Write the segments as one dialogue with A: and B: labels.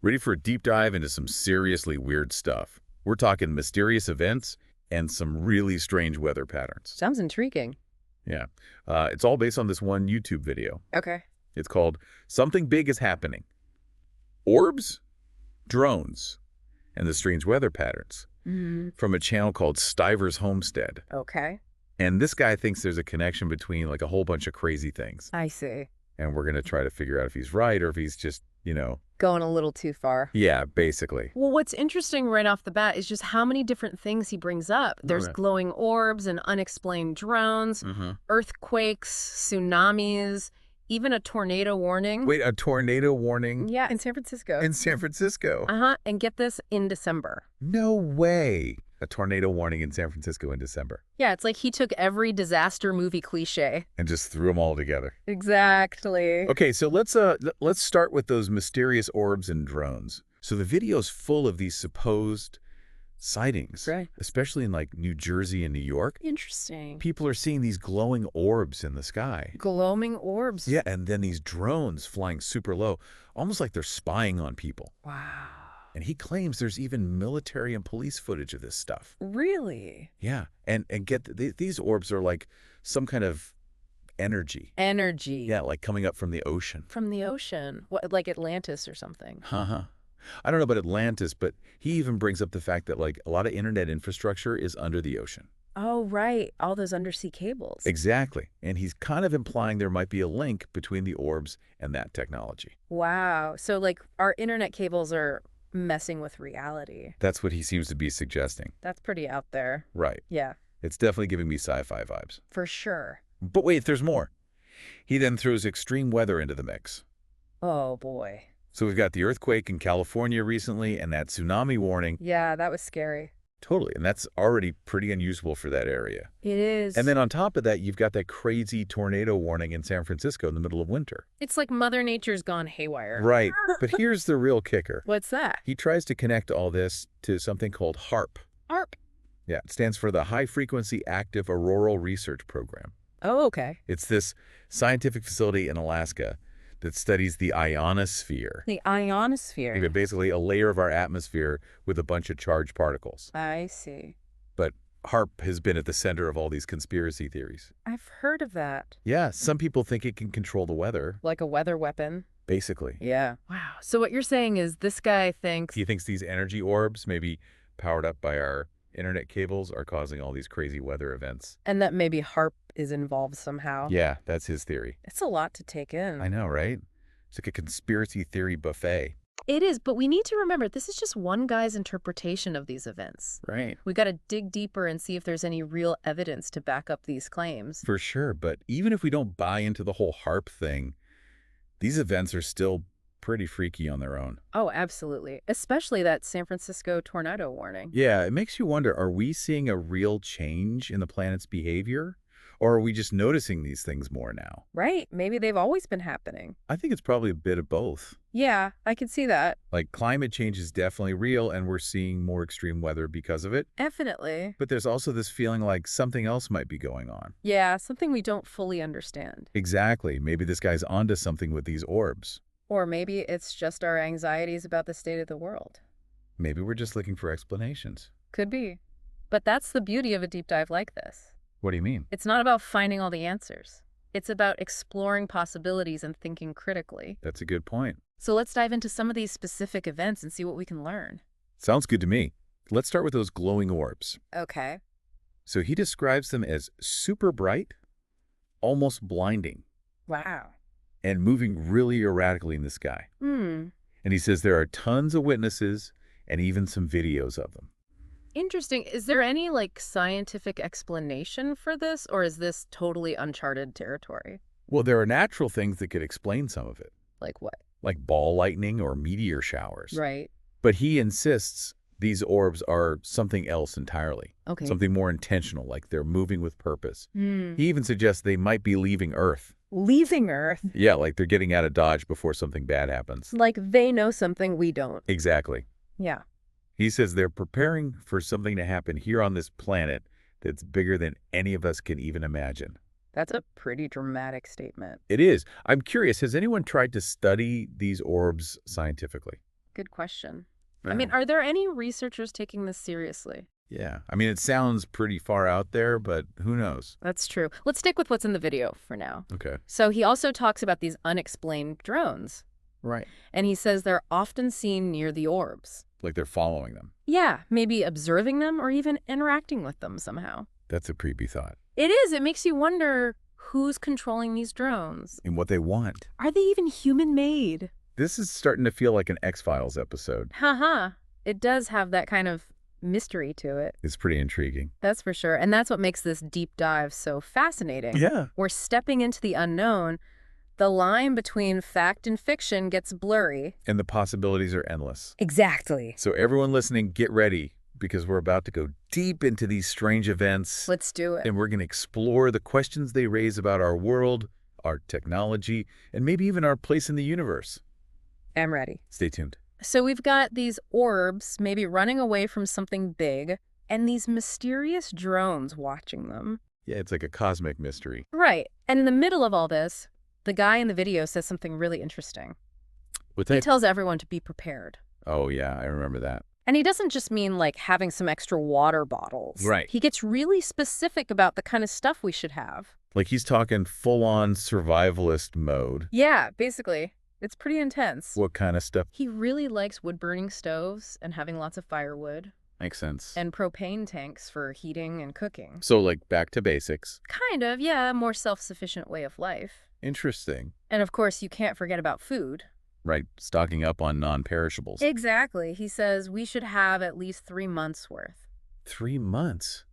A: Ready for a deep dive into some seriously weird stuff? We're talking mysterious events and some really strange weather patterns.
B: Sounds intriguing.
A: Yeah. It's all based on this one YouTube video.
B: Okay.
A: It's called Something Big is Happening. Orbs, Drones, and the Strange Weather Patterns from a channel called Stiver's Homestead.
B: Okay.
A: And this guy thinks there's a connection between like a whole bunch of crazy things.
B: I see.
A: And we're going to try to figure out if he's right or if he's just,
B: Going a little too far.
A: yeah, basically.
B: Well, what's interesting right off the bat is just how many different things he brings up. There's
A: Right.
B: glowing orbs and unexplained drones, earthquakes, tsunamis, even a tornado warning.
A: Wait, a tornado warning
B: Yeah, in San Francisco.
A: in San Francisco?
B: And get this, in December.
A: No way. A tornado warning in San Francisco in December.
B: Yeah, it's like he took every disaster movie cliche.
A: And just threw them all together.
B: Exactly.
A: Okay, so let's start with those mysterious orbs and drones. So the video's full of these supposed sightings,
B: Right.
A: especially in like New Jersey and New York.
B: Interesting.
A: People are seeing these glowing orbs in the sky.
B: Glowing orbs.
A: Yeah, and then these drones flying super low, almost like they're spying on people.
B: Wow.
A: And he claims there's even military and police footage of this stuff.
B: Really?
A: Yeah, and these orbs are like some kind of energy.
B: Energy.
A: Yeah, like coming up from the ocean.
B: From the ocean. What, like Atlantis or something?
A: Uh-huh. I don't know about Atlantis, but he even brings up the fact that like a lot of internet infrastructure is under the ocean.
B: Oh, right. All those undersea cables.
A: Exactly. And he's kind of implying there might be a link between the orbs and that technology.
B: Wow. So, like, our internet cables are messing with reality.
A: That's what he seems to be suggesting.
B: That's pretty out there.
A: Right.
B: Yeah,
A: It's definitely giving me sci-fi vibes.
B: for sure.
A: But wait, there's more. He then throws extreme weather into the mix.
B: Oh, boy.
A: So we've got the earthquake in California recently and that tsunami warning.
B: Yeah, that was scary.
A: Totally. And that's already pretty unusual for that area.
B: It is.
A: And then on top of that, you've got that crazy tornado warning in San Francisco in the middle of winter.
B: It's like Mother Nature's gone haywire.
A: Right. But here's the real kicker.
B: What's that?
A: He tries to connect all this to something called HAARP.
B: HAARP.
A: Yeah, it stands for the High Frequency Active Auroral Research Program.
B: Oh, okay.
A: It's this scientific facility in Alaska that studies the ionosphere.
B: The ionosphere.
A: Basically a layer of our atmosphere with a bunch of charged particles.
B: I see.
A: But HAARP has been at the center of all these conspiracy theories.
B: I've heard of that.
A: Yeah, some people think it can control the weather,
B: Like a weather weapon.
A: basically.
B: Yeah. Wow. So what you're saying is this guy thinks...
A: He thinks these energy orbs, maybe powered up by our internet cables, are causing all these crazy weather events.
B: And that maybe HAARP is involved somehow.
A: Yeah, that's his theory.
B: It's a lot to take in.
A: I know, right? It's like a conspiracy theory buffet.
B: It is, but we need to remember this is just one guy's interpretation of these events.
A: Right.
B: We got to dig deeper and see if there's any real evidence to back up these claims.
A: For sure, but even if we don't buy into the whole HAARP thing, these events are still pretty freaky on their own.
B: Oh, absolutely. Especially that San Francisco tornado warning.
A: Yeah, it makes you wonder, are we seeing a real change in the planet's behavior? Or are we just noticing these things more now?
B: Right. Maybe they've always been happening.
A: I think it's probably a bit of both.
B: Yeah, I could see that.
A: Like, climate change is definitely real, and we're seeing more extreme weather because of it.
B: Definitely.
A: But there's also this feeling like something else might be going on.
B: Yeah, something we don't fully understand.
A: Exactly. Maybe this guy's onto something with these orbs.
B: Or maybe it's just our anxieties about the state of the world.
A: Maybe we're just looking for explanations.
B: Could be. But that's the beauty of a deep dive like this.
A: What do you mean?
B: It's not about finding all the answers. It's about exploring possibilities and thinking critically.
A: That's a good point.
B: So let's dive into some of these specific events and see what we can learn.
A: Sounds good to me. Let's start with those glowing orbs.
B: Okay.
A: So he describes them as super bright, almost blinding,
B: Wow.
A: and moving really erratically in the sky.
B: Hmm.
A: And he says there are tons of witnesses and even some videos of them.
B: Interesting. Is there any, like, scientific explanation for this, or is this totally uncharted territory?
A: Well, there are natural things that could explain some of it,
B: Like what?
A: like ball lightning or meteor showers.
B: Right.
A: But he insists these orbs are something else entirely,
B: Okay.
A: something more intentional, like they're moving with purpose.
B: Hmm.
A: He even suggests they might be leaving Earth.
B: Leaving Earth?
A: Yeah, like they're getting out of Dodge before something bad happens.
B: Like they know something we don't.
A: Exactly.
B: Yeah.
A: He says they're preparing for something to happen here on this planet that's bigger than any of us can even imagine.
B: That's a pretty dramatic statement.
A: It is. I'm curious, has anyone tried to study these orbs scientifically?
B: Good question.
A: Yeah.
B: I mean, are there any researchers taking this seriously?
A: Yeah. I mean, it sounds pretty far out there, but who knows?
B: That's true. Let's stick with what's in the video for now.
A: Okay.
B: So he also talks about these unexplained drones.
A: Right.
B: And he says they're often seen near the orbs.
A: Like they're following them.
B: Yeah, maybe observing them or even interacting with them somehow.
A: That's a creepy thought.
B: It is. It makes you wonder who's controlling these drones.
A: And what they want.
B: Are they even human-made?
A: This is starting to feel like an X-Files episode.
B: Haha. It does have that kind of mystery to it.
A: It's pretty intriguing.
B: That's for sure. And that's what makes this deep dive so fascinating.
A: Yeah.
B: We're stepping into the unknown. The line between fact and fiction gets blurry.
A: And the possibilities are endless.
B: Exactly.
A: So everyone listening, get ready, because we're about to go deep into these strange events.
B: Let's do it.
A: And we're going to explore the questions they raise about our world, our technology, and maybe even our place in the universe.
B: I'm ready.
A: Stay tuned.
B: So we've got these orbs maybe running away from something big, and these mysterious drones watching them.
A: Yeah, it's like a cosmic mystery.
B: Right. And in the middle of all this, the guy in the video says something really interesting.
A: What's
B: He
A: that?
B: tells everyone to be prepared.
A: Oh, yeah, I remember that.
B: And he doesn't just mean like having some extra water bottles.
A: Right.
B: He gets really specific about the kind of stuff we should have.
A: Like he's talking full-on survivalist mode.
B: Yeah, basically. It's pretty intense.
A: What kind of stuff?
B: He really likes wood-burning stoves and having lots of firewood.
A: Makes sense.
B: And propane tanks for heating and cooking.
A: So, like, back to basics.
B: Kind of, yeah, a more self-sufficient way of life.
A: Interesting.
B: And of course, you can't forget about food.
A: Right, stocking up on non-perishables.
B: Exactly. He says we should have at least 3 months' worth.
A: 3 months?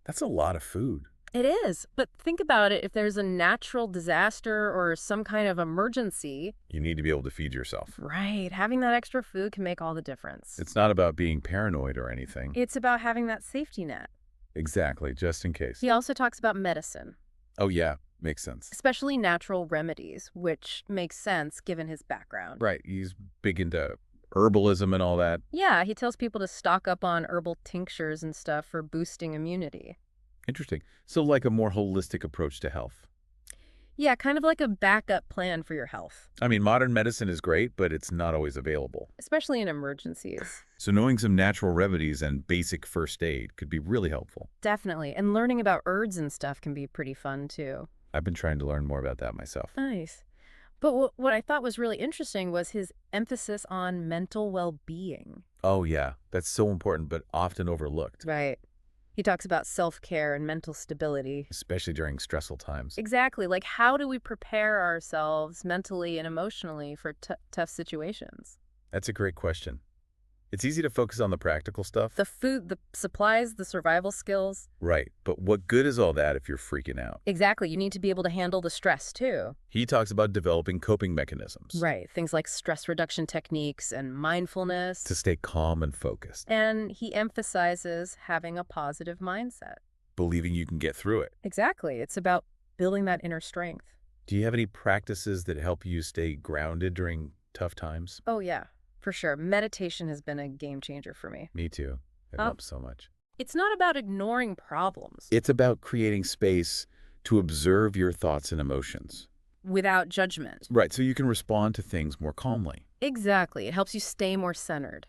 A: That's a lot of food.
B: It is. But think about it. If there's a natural disaster or some kind of emergency.
A: You need to be able to feed yourself.
B: Right. Having that extra food can make all the difference.
A: It's not about being paranoid or anything.
B: It's about having that safety net.
A: Exactly, just in case.
B: He also talks about medicine.
A: Oh, yeah, makes sense.
B: Especially natural remedies, which makes sense given his background.
A: Right, he's big into herbalism and all that.
B: Yeah, he tells people to stock up on herbal tinctures and stuff for boosting immunity.
A: Interesting. So like a more holistic approach to health.
B: Yeah, kind of like a backup plan for your health.
A: I mean, modern medicine is great, but it's not always available.
B: Especially in emergencies.
A: So knowing some natural remedies and basic first aid could be really helpful.
B: Definitely. And learning about herbs and stuff can be pretty fun, too.
A: I've been trying to learn more about that myself.
B: Nice. But what I thought was really interesting was his emphasis on mental well-being.
A: Oh, yeah. That's so important, but often overlooked.
B: Right. He talks about self-care and mental stability.
A: Especially during stressful times.
B: Exactly. Like, how do we prepare ourselves mentally and emotionally for tough situations?
A: That's a great question. It's easy to focus on the practical stuff.
B: The food, the supplies, the survival skills.
A: Right. But what good is all that if you're freaking out?
B: Exactly. You need to be able to handle the stress, too.
A: He talks about developing coping mechanisms.
B: Right. Things like stress reduction techniques and mindfulness.
A: To stay calm and focused.
B: And he emphasizes having a positive mindset.
A: Believing you can get through it.
B: Exactly. It's about building that inner strength.
A: Do you have any practices that help you stay grounded during tough times?
B: Oh, yeah. For sure. Meditation has been a game changer for me.
A: Me too. It helps so much.
B: It's not about ignoring problems.
A: It's about creating space to observe your thoughts and emotions.
B: Without judgment.
A: Right, so you can respond to things more calmly.
B: Exactly. It helps you stay more centered.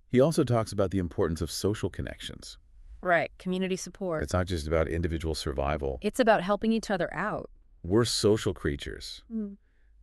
A: He also talks about the importance of social connections.
B: Right. Community support.
A: It's not just about individual survival.
B: It's about helping each other out.
A: We're social creatures.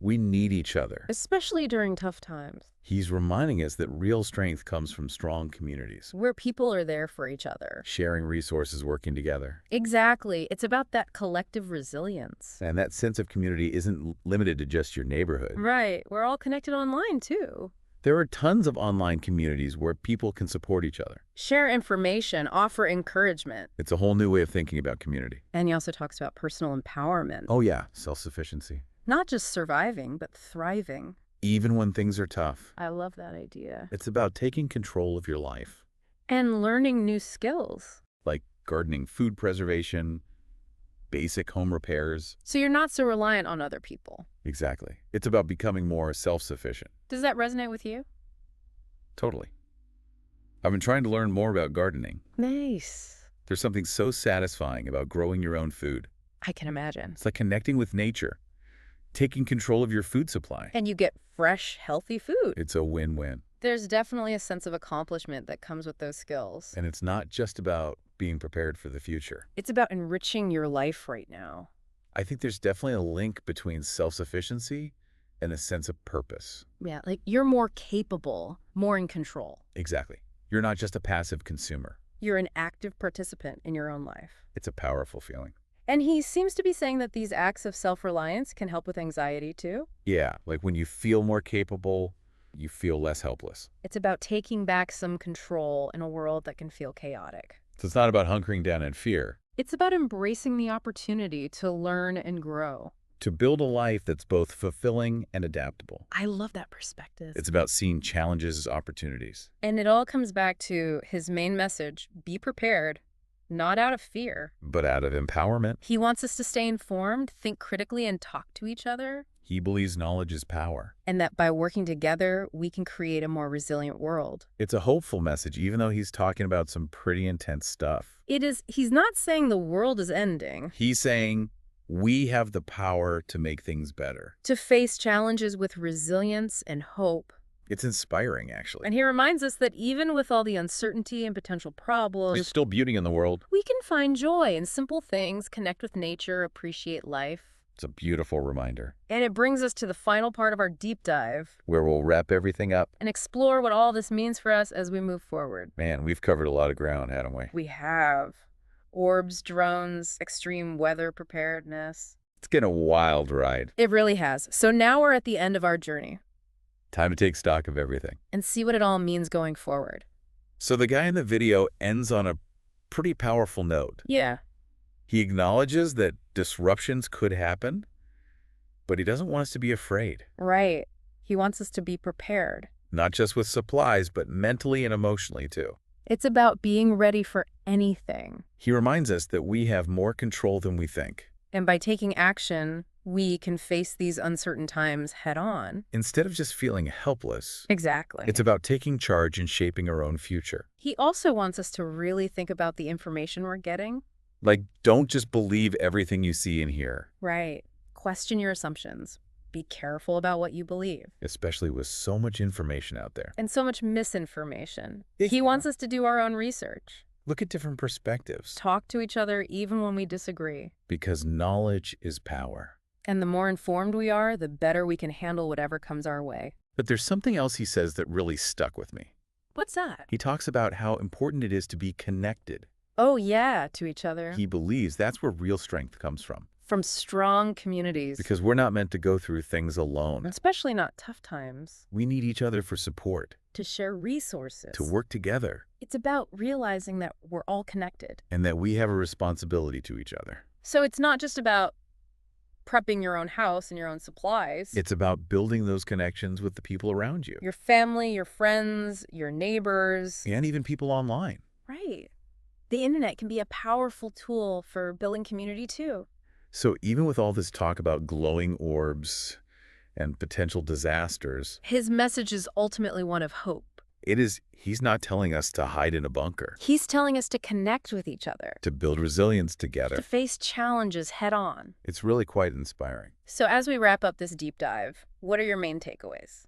A: We need each other.
B: Especially during tough times.
A: He's reminding us that real strength comes from strong communities.
B: Where people are there for each other.
A: Sharing resources, working together.
B: Exactly. It's about that collective resilience.
A: And that sense of community isn't limited to just your neighborhood.
B: Right. We're all connected online, too.
A: There are tons of online communities where people can support each other.
B: Share information, offer encouragement.
A: It's a whole new way of thinking about community.
B: And he also talks about personal empowerment.
A: Oh yeah, self-sufficiency.
B: Not just surviving, but thriving.
A: Even when things are tough.
B: I love that idea.
A: It's about taking control of your life.
B: And learning new skills.
A: Like gardening, food preservation, basic home repairs.
B: So you're not so reliant on other people.
A: Exactly. It's about becoming more self-sufficient.
B: Does that resonate with you?
A: Totally. I've been trying to learn more about gardening.
B: Nice.
A: There's something so satisfying about growing your own food.
B: I can imagine.
A: It's like connecting with nature, taking control of your food supply.
B: And you get fresh, healthy food.
A: It's a win-win.
B: There's definitely a sense of accomplishment that comes with those skills.
A: And it's not just about being prepared for the future.
B: It's about enriching your life right now.
A: I think there's definitely a link between self-sufficiency and a sense of purpose.
B: Yeah, like you're more capable, more in control.
A: Exactly. You're not just a passive consumer.
B: You're an active participant in your own life.
A: It's a powerful feeling.
B: And he seems to be saying that these acts of self-reliance can help with anxiety too.
A: Yeah, like when you feel more capable, you feel less helpless.
B: It's about taking back some control in a world that can feel chaotic.
A: So it's not about hunkering down in fear.
B: It's about embracing the opportunity to learn and grow.
A: To build a life that's both fulfilling and adaptable.
B: I love that perspective.
A: It's about seeing challenges as opportunities.
B: And it all comes back to his main message: be prepared, not out of fear.
A: But out of empowerment.
B: He wants us to stay informed, think critically, and talk to each other.
A: He believes knowledge is power.
B: And that by working together, we can create a more resilient world.
A: It's a hopeful message, even though he's talking about some pretty intense stuff.
B: He's not saying the world is ending.
A: He's saying we have the power to make things better.
B: To face challenges with resilience and hope.
A: It's inspiring, actually.
B: And he reminds us that even with all the uncertainty and potential problems,
A: There's still beauty in the world.
B: we can find joy in simple things, connect with nature, appreciate life.
A: It's a beautiful reminder.
B: And it brings us to the final part of our deep dive,
A: Where we'll wrap everything up.
B: and explore what all this means for us as we move forward.
A: Man, we've covered a lot of ground, haven't we?
B: We have orbs, drones, extreme weather preparedness.
A: It's been a wild ride.
B: It really has. So now we're at the end of our journey
A: Time to take stock of everything.
B: and see what it all means going forward.
A: So the guy in the video ends on a pretty powerful note.
B: Yeah.
A: He acknowledges that disruptions could happen, but he doesn't want us to be afraid.
B: Right. He wants us to be prepared.
A: Not just with supplies, but mentally and emotionally too.
B: It's about being ready for anything.
A: He reminds us that we have more control than we think.
B: And by taking action, we can face these uncertain times head on.
A: Instead of just feeling helpless,
B: Exactly.
A: it's about taking charge and shaping our own future.
B: He also wants us to really think about the information we're getting.
A: Like, don't just believe everything you see and hear.
B: Right. Question your assumptions. Be careful about what you believe.
A: Especially with so much information out there.
B: And so much misinformation.
A: Yeah.
B: He wants us to do our own research.
A: Look at different perspectives.
B: Talk to each other even when we disagree.
A: Because knowledge is power.
B: And the more informed we are, the better we can handle whatever comes our way.
A: But there's something else he says that really stuck with me.
B: What's that?
A: He talks about how important it is to be connected.
B: Oh, yeah, to each other.
A: He believes that's where real strength comes from.
B: From strong communities.
A: Because we're not meant to go through things alone.
B: Especially not tough times.
A: We need each other for support,
B: To share resources.
A: to work together,
B: It's about realizing that we're all connected.
A: and that we have a responsibility to each other.
B: So it's not just about prepping your own house and your own supplies.
A: It's about building those connections with the people around you.
B: Your family, your friends, your neighbors.
A: And even people online.
B: Right. The internet can be a powerful tool for building community too.
A: So even with all this talk about glowing orbs and potential disasters,
B: His message is ultimately one of hope.
A: he's not telling us to hide in a bunker,
B: He's telling us to connect with each other,
A: to build resilience
B: to
A: together.
B: face challenges head on.
A: It's really quite inspiring.
B: So as we wrap up this deep dive, what are your main takeaways?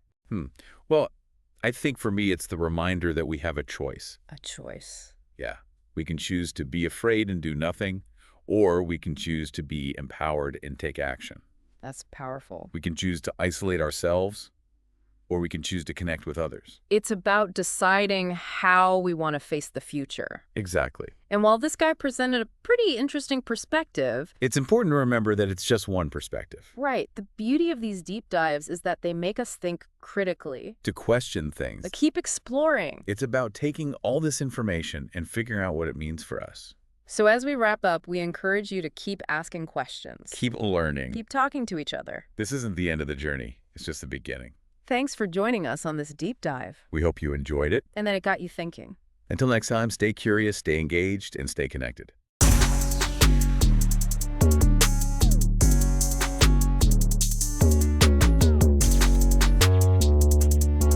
A: Well, I think for me, it's the reminder that we have a choice.
B: A choice.
A: Yeah. We can choose to be afraid and do nothing, or we can choose to be empowered and take action.
B: That's powerful.
A: We can choose to isolate ourselves, or we can choose to connect with others.
B: It's about deciding how we want to face the future.
A: Exactly.
B: And while this guy presented a pretty interesting perspective,
A: It's important to remember that it's just one perspective.
B: right, the beauty of these deep dives is that they make us think critically.
A: To question things.
B: But keep exploring.
A: It's about taking all this information and figuring out what it means for us.
B: So as we wrap up, we encourage you to keep asking questions.
A: Keep learning.
B: Keep talking to each other.
A: This isn't the end of the journey. It's just the beginning.
B: Thanks for joining us on this deep dive
A: We hope you enjoyed it.
B: and that it got you thinking.
A: Until next time, stay curious, stay engaged, and stay connected.